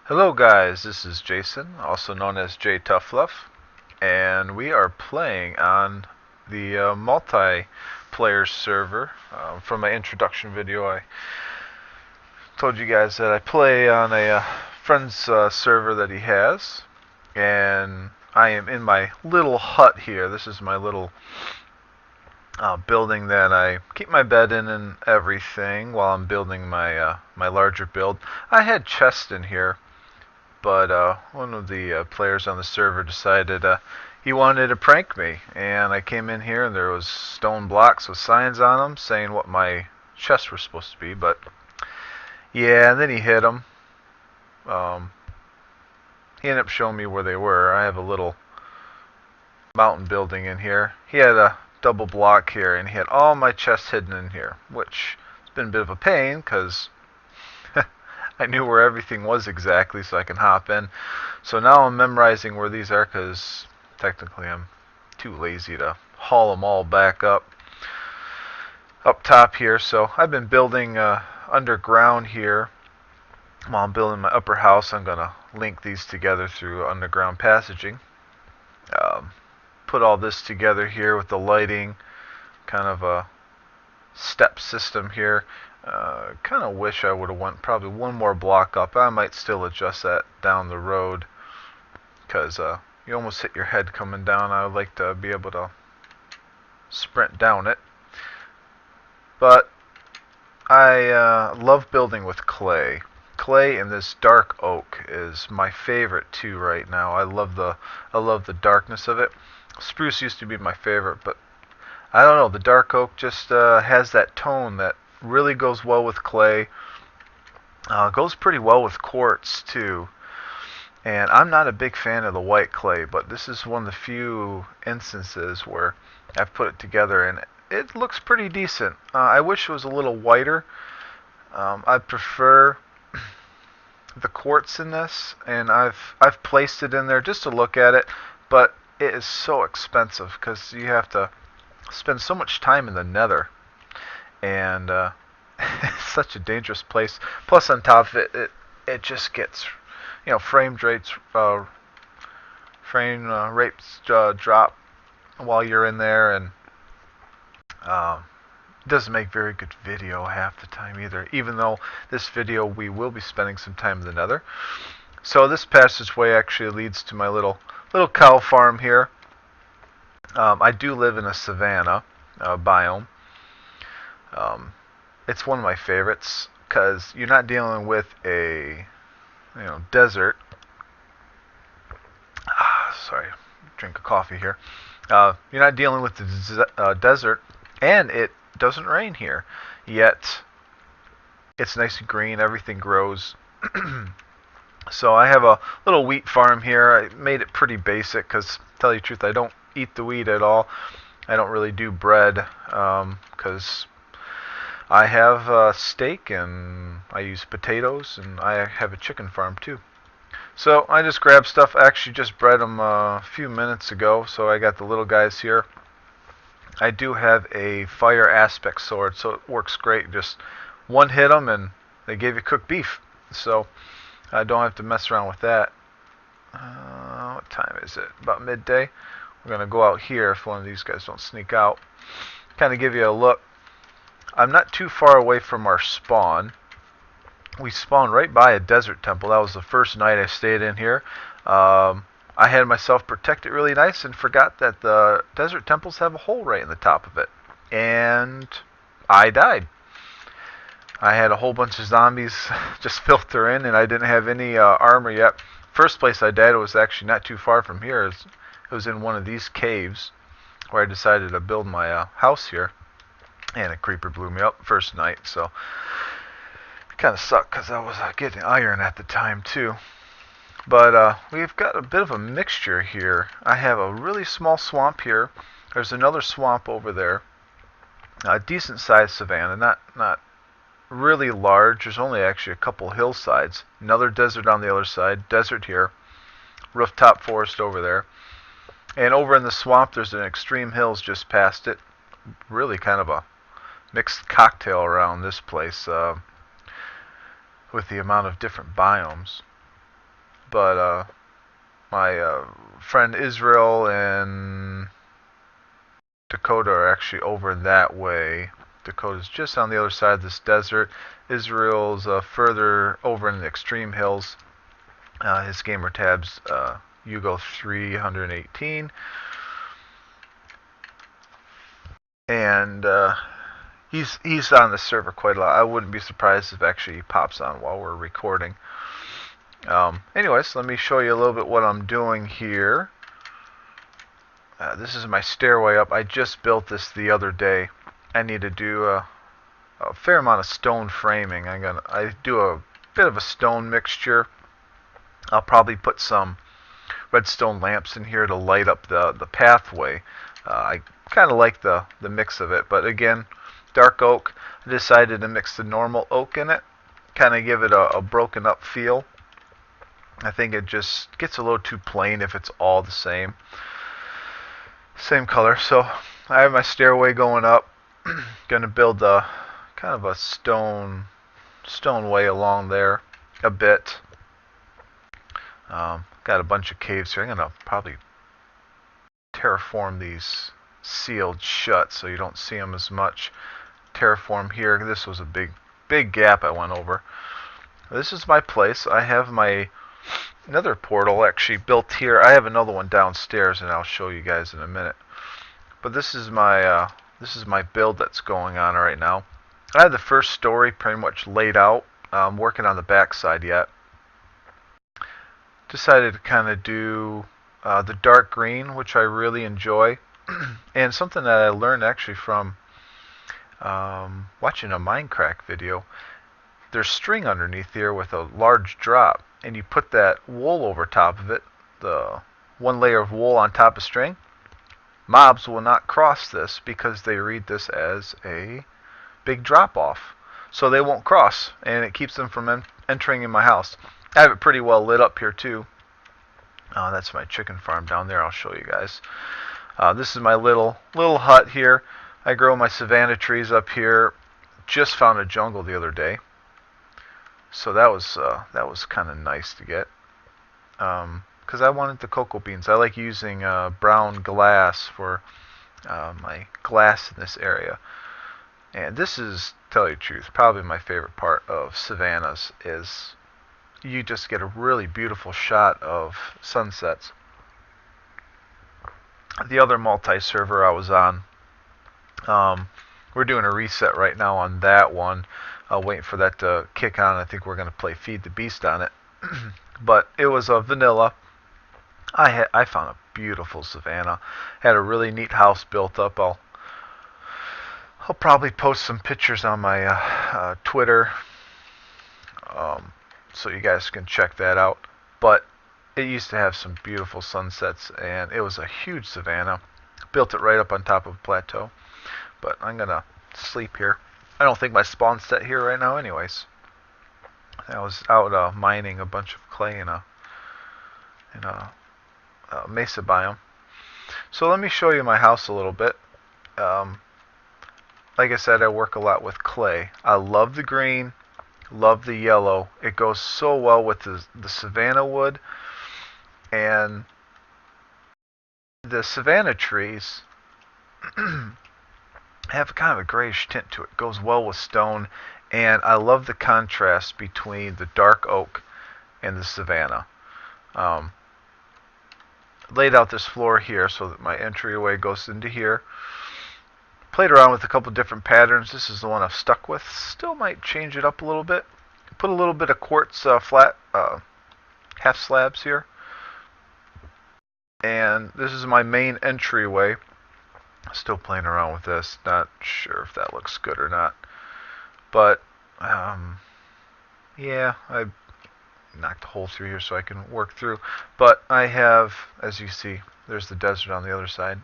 Hello guys, this is Jason, also known as JTuffFluff, and we are playing on the multiplayer server. From my introduction video, I told you guys that I play on a friend's server that he has, and I am in my little hut here. This is my little building that I keep my bed in and everything while I'm building my larger build. I had chests in here, but one of the players on the server decided he wanted to prank me, and I came in here and there was stone blocks with signs on them saying what my chests were supposed to be. But yeah, and then he hit them. Um, he ended up showing me where they were. I have a little mountain building in here. He had a double block here, and he had all my chests hidden in here, which has been a bit of a pain because I knew where everything was exactly, so I can hop in. So now I'm memorizing where these are because technically I'm too lazy to haul them all back up top here. So I've been building underground here. While I'm building my upper house, I'm going to link these together through underground passaging. Put all this together here with the lighting, kind of a step system here. Kind of wish I would have went probably one more block up. I might still adjust that down the road because you almost hit your head coming down. I would like to be able to sprint down it. But I love building with clay. Clay and this dark oak is my favorite too right now. I love the darkness of it. Spruce used to be my favorite, but I don't know, the dark oak just has that tone that really goes well with clay. Goes pretty well with quartz too. And I'm not a big fan of the white clay, but this is one of the few instances where I've put it together and it looks pretty decent. I wish it was a little whiter. I prefer the quartz in this, and I've placed it in there just to look at it, but it is so expensive because you have to spend so much time in the Nether, and it's such a dangerous place. Plus, on top of it, it just gets, frame rates drop while you're in there, and it doesn't make very good video half the time either. Even though this video we will be spending some time in the Nether. So this passageway actually leads to my little cow farm here. I do live in a savanna biome. It's one of my favorites because you're not dealing with a desert. Sorry, drink a coffee here. You're not dealing with the desert, and it doesn't rain here. Yet it's nice and green. Everything grows. So I have a little wheat farm here. I made it pretty basic because, to tell you the truth, I don't eat the wheat at all. I don't really do bread because I have steak and I use potatoes, and I have a chicken farm too. So I just grabbed stuff. I actually just bred them a few minutes ago, so I got the little guys here. I do have a fire aspect sword, so it works great. Just one hit them and they gave you cooked beef. So I don't have to mess around with that. What time is it? About midday. We're going to go out here if one of these guys don't sneak out. Kind of give you a look. I'm not too far away from our spawn. We spawned right by a desert temple. That was the first night I stayed in here. I had myself protected really nice and forgot that the desert temples have a hole right in the top of it. And I died. I had a whole bunch of zombies just filter in, and I didn't have any armor yet. First place I died was actually not too far from here. It was in one of these caves where I decided to build my house here. And a creeper blew me up first night, so it kind of sucked because I was getting iron at the time too. But we've got a bit of a mixture here. I have a really small swamp here. There's another swamp over there. A decent sized savanna, not really large. There's only actually a couple hillsides. Another desert on the other side. Desert here. Rooftop forest over there. And over in the swamp there's an extreme hills just past it. Really kind of a mixed cocktail around this place with the amount of different biomes. but my friend Israel and Dakota are actually over that way. Dakota's just on the other side of this desert. Israel's further over in the extreme hills. His gamer tab's Hugo318, and he's on the server quite a lot. I wouldn't be surprised if actually he pops on while we're recording. Anyways, let me show you a little bit what I'm doing here. This is my stairway up. I just built this the other day. I need to do a fair amount of stone framing. I do a bit of a stone mixture. I'll probably put some redstone lamps in here to light up the pathway. I kind of like the mix of it, but again, dark oak. I decided to mix the normal oak in it, kind of give it a broken up feel. I think it just gets a little too plain if it's all the same color. So I have my stairway going up. Going to build a kind of a stone way along there a bit. Got a bunch of caves here. I'm going to probably terraform these sealed shut so you don't see them as much. Terraform here. This was a big gap I went over. This is my place. I have my Nether portal actually built here. I have another one downstairs, and I'll show you guys in a minute. But this is my build that's going on right now. I have the first story pretty much laid out. I'm working on the back side yet. Decided to kind of do the dark green, which I really enjoy, and something that I learned actually from watching a Minecraft video. There's string underneath here with a large drop, and you put that wool over top of it, the one layer of wool on top of string. Mobs will not cross this because they read this as a big drop off, so they won't cross, and it keeps them from entering in my house. I have it pretty well lit up here too. That's my chicken farm down there. I'll show you guys. This is my little hut here. I grow my savanna trees up here. Just found a jungle the other day, so that was kind of nice to get. Because I wanted the cocoa beans. I like using brown glass for my glass in this area. And this is, to tell you the truth, probably my favorite part of savannas is you just get a really beautiful shot of sunsets. The other multi-server I was on, we're doing a reset right now on that one. Waiting for that to kick on. I think we're going to play Feed the Beast on it. But it was a vanilla. I found a beautiful savanna. Had a really neat house built up. I'll probably post some pictures on my Twitter, so you guys can check that out. But it used to have some beautiful sunsets, and it was a huge savanna. Built it right up on top of a plateau. But I'm gonna sleep here. I don't think my spawn's set here right now, anyways. I was out mining a bunch of clay in a mesa biome. So let me show you my house a little bit. Like I said, I work a lot with clay. I love the green, love the yellow. It goes so well with the savanna wood, and the savanna trees have kind of a grayish tint to it. It goes well with stone, and I love the contrast between the dark oak and the savanna. Laid out this floor here so that my entryway goes into here. Played around with a couple different patterns. This is the one I've stuck with. Still might change it up a little bit. Put a little bit of quartz flat half slabs here. And this is my main entryway. Still playing around with this. Not sure if that looks good or not. But, yeah, I knocked a hole through here so I can work through. But I have, as you see, there's the desert on the other side.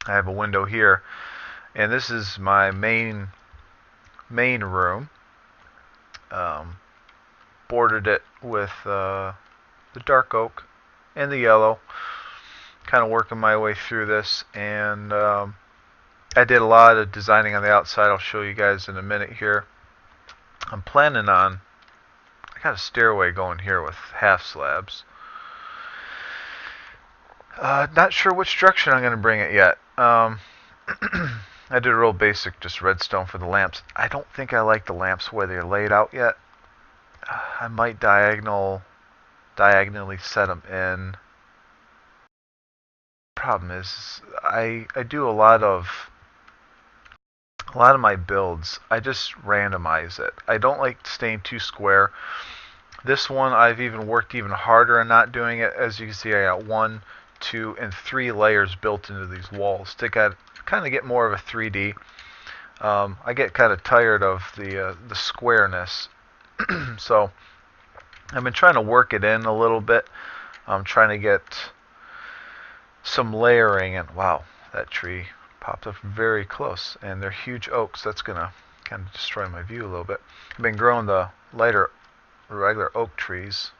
I have a window here, and this is my main room. Bordered it with the dark oak and the yellow. Kind of working my way through this, and I did a lot of designing on the outside. I'll show you guys in a minute here. I'm planning on I got a stairway going here with half slabs. Not sure which direction I'm going to bring it yet. I did a real basic, just redstone for the lamps. I don't think I like the lamps where they're laid out yet. I might diagonally set them in. Problem is, I do a lot of my builds. I just randomize it. I don't like staying too square. This one I've even worked even harder on not doing it. As you can see, I got 1, 2, and 3 layers built into these walls to kind of get more of a 3D. I get kind of tired of the squareness, so I've been trying to work it in a little bit. I'm trying to get some layering, and wow, that tree popped up very close, and they're huge oaks. That's gonna kind of destroy my view a little bit. I've been growing the lighter regular oak trees,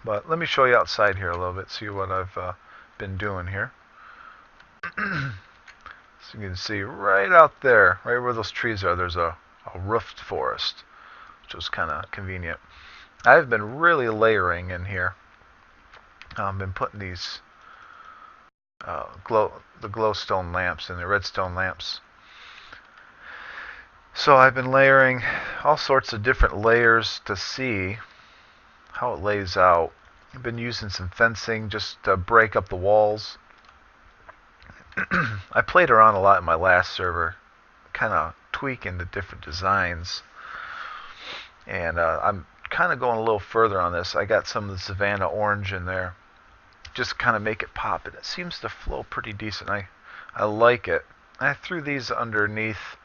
but let me show you outside here a little bit, see what I've been doing here. So you can see right out there, right where those trees are, there's a roofed forest, which was kind of convenient. I've been really layering in here. I've been putting these the glowstone lamps and the redstone lamps. So I've been layering all sorts of different layers to see how it lays out. I've been using some fencing just to break up the walls. I played around a lot in my last server, kind of tweaking the different designs, and I'm kind of going a little further on this. I got some of the Savannah orange in there, just kind of make it pop, and it seems to flow pretty decent. I like it. I threw these underneath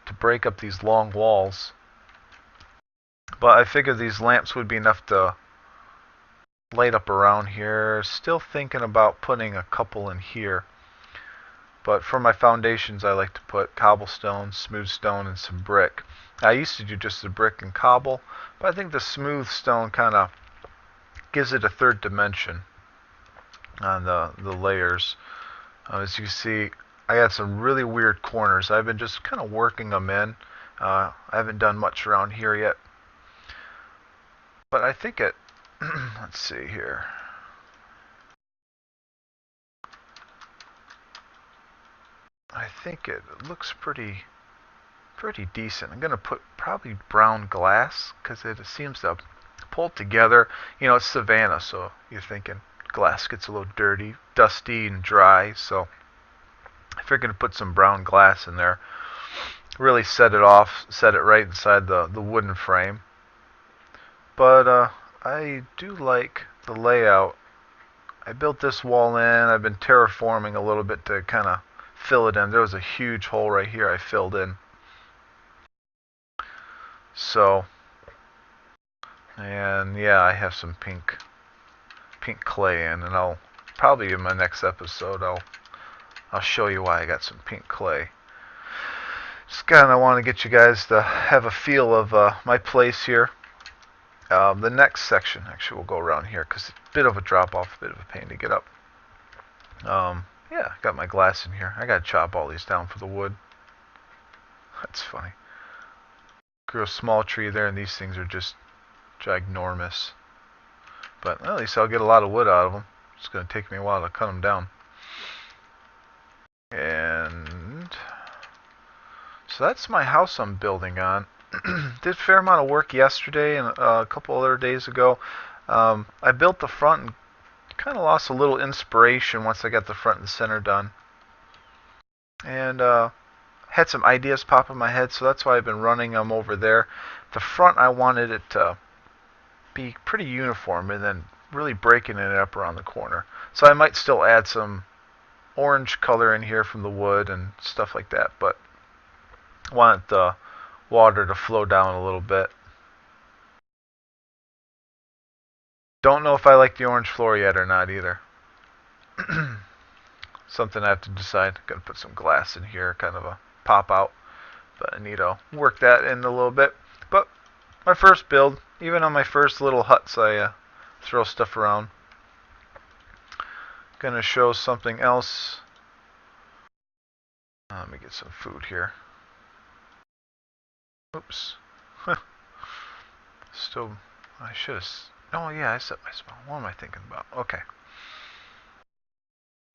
to break up these long walls, but I figured these lamps would be enough to light up around here. Still thinking about putting a couple in here, but for my foundations I like to put cobblestone, smooth stone, and some brick. I used to do just the brick and cobble, but I think the smooth stone kind of gives it a third dimension on the layers. As you see, I got some really weird corners. I've been just kind of working them in. I haven't done much around here yet, but I think it let's see here. I think it looks pretty decent. I'm gonna put probably brown glass because it seems to pull together. You know, it's Savannah, so you're thinking glass gets a little dirty, dusty, and dry. So I figured to put some brown glass in there, really set it off, set it right inside the wooden frame. But I do like the layout. I built this wall in. I've been terraforming a little bit to kind of fill it in. There was a huge hole right here I filled in. So, and yeah, I have some pink clay in, and I'll probably in my next episode I'll show you why I got some pink clay. Just kind of want to get you guys to have a feel of my place here. The next section actually will go around here because it's a bit of a drop off, a bit of a pain to get up. Yeah, I got my glass in here. I gotta chop all these down for the wood. That's funny. Grew a small tree there, and these things are just ginormous. But well, at least I'll get a lot of wood out of them. It's gonna take me a while to cut them down. And so that's my house I'm building on. Did a fair amount of work yesterday and a couple other days ago. I built the front and kind of lost a little inspiration once I got the front and center done. And had some ideas pop in my head, so that's why I've been running them over there. The front, I wanted it to be pretty uniform and then really breaking it up around the corner. So I might still add some orange color in here from the wood and stuff like that, but I want the water to flow down a little bit. Don't know if I like the orange floor yet or not either. Something I have to decide. Gotta put some glass in here, kind of a pop out, but I need to work that in a little bit. But my first build, even on my first little huts, I throw stuff around. Gonna show something else. Let me get some food here. Oops. still... I should have... Oh, yeah, I set my spawn. What am I thinking about? Okay.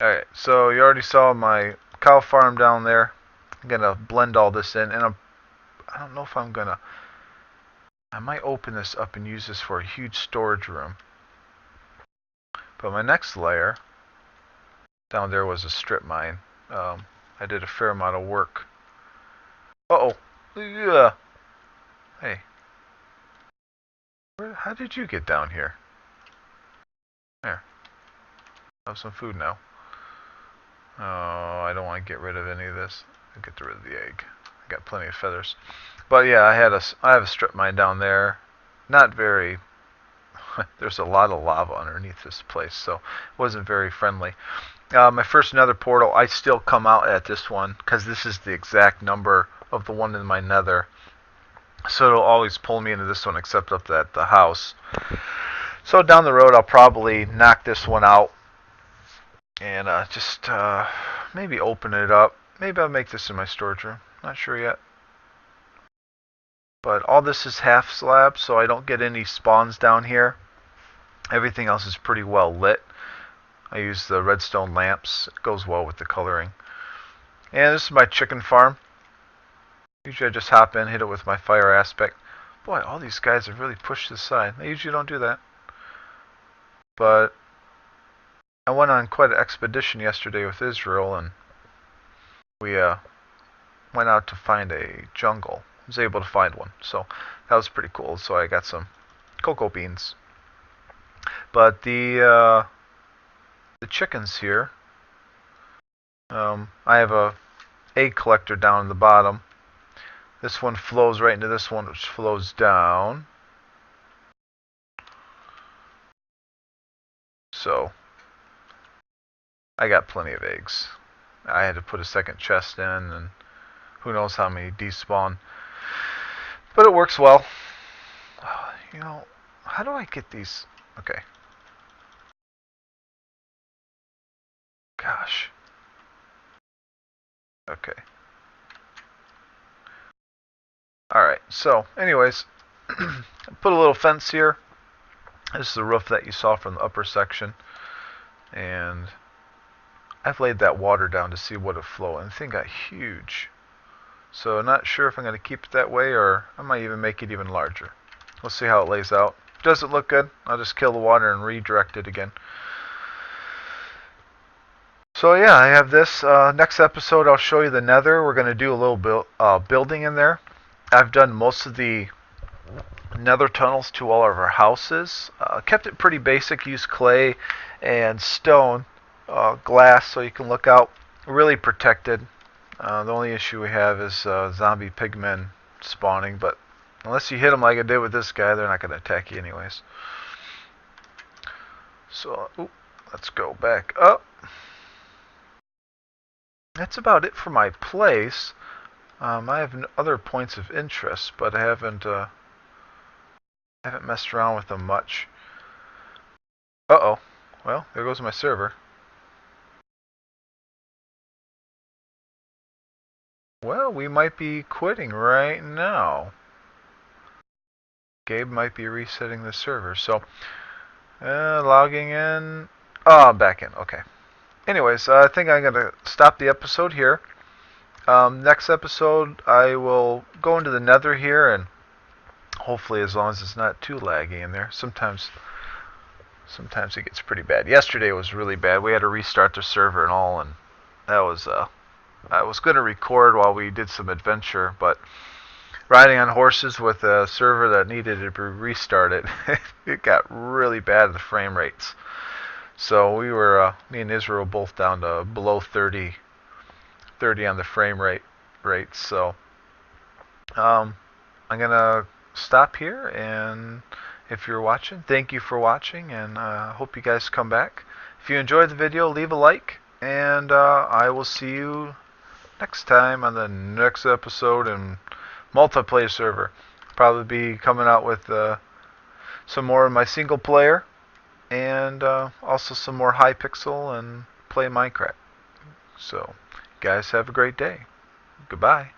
Alright, so you already saw my cow farm down there. I'm going to blend all this in, and I don't know if I'm going to... I might open this up and use this for a huge storage room. But my next layer down there was a strip mine. I did a fair amount of work. Uh-oh. Yeah. Hey. How did you get down here? There. Have some food now. Oh, I don't want to get rid of any of this. I'll get rid of the egg. I got plenty of feathers. But yeah, I have a strip mine down there. Not very... There's a lot of lava underneath this place, so it wasn't very friendly. My first nether portal, I still come out at this one, because this is the exact number of the one in my nether. So it'll always pull me into this one, except up at the house. So down the road, I'll probably knock this one out and just maybe open it up. Maybe I'll make this in my storage room. Not sure yet. But all this is half slab, so I don't get any spawns down here. Everything else is pretty well lit. I use the redstone lamps. It goes well with the coloring. And this is my chicken farm. Usually I just hop in, hit it with my fire aspect. Boy, all these guys have really pushed this side. I usually don't do that. But I went on quite an expedition yesterday with Israel, and we went out to find a jungle. I was able to find one, so that was pretty cool. So I got some cocoa beans. But the chickens here, I have a egg collector down in the bottom. This one flows right into this one, which flows down. So I got plenty of eggs. I had to put a second chest in, and who knows how many despawn. But it works well. You know, how do I get these? Okay. Gosh. Okay. Alright, so anyways, put a little fence here. This is the roof that you saw from the upper section. And I've laid that water down to see what it flow, and the thing got huge. So not sure if I'm going to keep it that way, or I might even make it even larger. We'll see how it lays out. Does it look good? I'll just kill the water and redirect it again. So yeah, I have this. Next episode I'll show you the nether. We're going to do a little building in there. I've done most of the nether tunnels to all of our houses. Kept it pretty basic. Used clay and stone, glass, so you can look out. Really protected. The only issue we have is zombie pigmen spawning, but unless you hit them like I did with this guy, they're not going to attack you anyways. So, let's go back up. That's about it for my place. I have other points of interest, but I haven't messed around with them much. Uh-oh. Well, there goes my server. Well, we might be quitting right now. Gabe might be resetting the server. So, logging in. Oh, I'm back in. Okay. Anyways, I think I'm going to stop the episode here. Next episode, I will go into the nether here, and hopefully as long as it's not too laggy in there. Sometimes it gets pretty bad. Yesterday was really bad. We had to restart the server and all, and that was... I was going to record while we did some adventure, but riding on horses with a server that needed to be restarted, it got really bad, the frame rates. So we were, me and Israel both down to below 30 on the frame rates. So I'm going to stop here, and if you're watching, thank you for watching, and I hope you guys come back. If you enjoyed the video, leave a like, and I will see you next time on the next episode in multiplayer server. Probably be coming out with some more of my single player, and also some more Hypixel and play Minecraft. So, guys, have a great day. Goodbye.